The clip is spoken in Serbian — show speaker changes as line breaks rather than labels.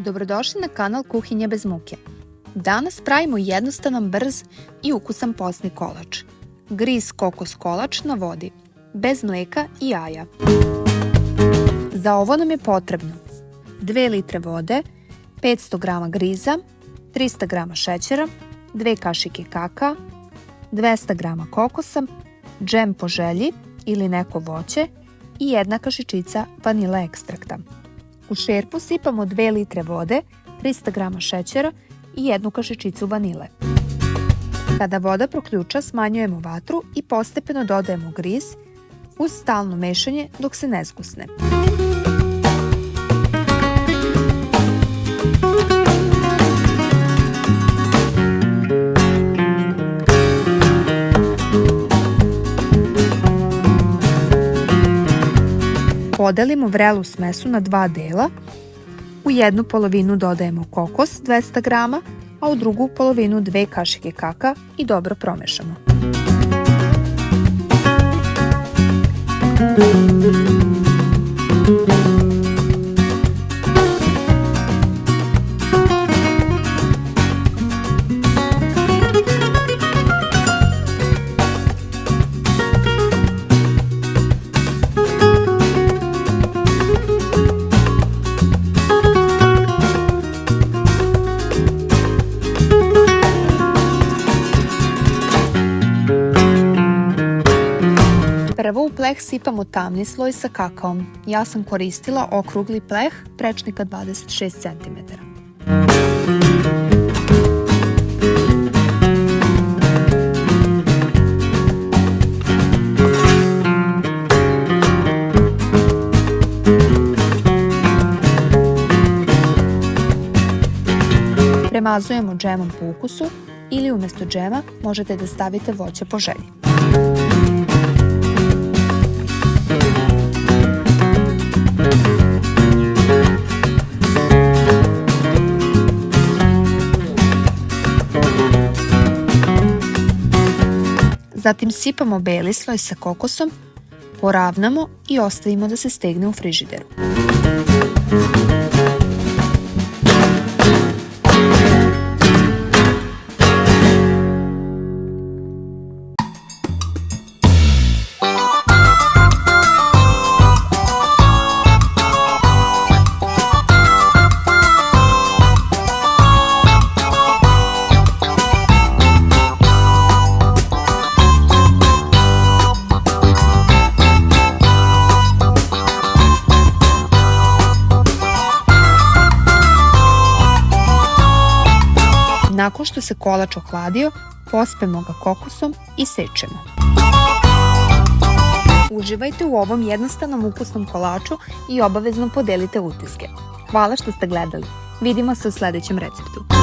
Dobrodošli na kanal Kuhinja bez muke. Danas pravimo jednostavan, brz i ukusan posni kolač. Griz kokos kolač na vodi, bez mleka i jaja. Za ovo nam je potrebno 2 litre vode, 500 g griza, 300 g šećera, 2 kašike kakaa, 200 g kokosa, džem po želji ili neko voće i 1 kašičica vanile ekstrakta. U šerpu sipamo 2 litre vode, 300 g šećera i 1 kašičicu vanile. Kada voda proključa, smanjujemo vatru i postepeno dodajemo griz uz stalno mešanje dok se ne zgusne. Podelimo vrelu smesu na 2 dela. U jednu polovinu dodajemo kokos 200 g, a u drugu polovinu 2 kašike kakaa i dobro promešamo. Prvo u pleh sipamo tamni sloj sa kakaom. Ja sam koristila okrugli pleh prečnika 26 cm. Premazujemo džemom po ukusu ili umjesto džema možete da stavite voće po želji. Zatim sipamo beli sloj sa kokosom, poravnamo i ostavimo da se stegne u frižideru. Nakon što se kolač ohladio, pospemo ga kokosom i sečemo. Uživajte u ovom jednostavnom ukusnom kolaču i obavezno podelite utiske. Hvala što ste gledali. Vidimo se u sljedećem receptu.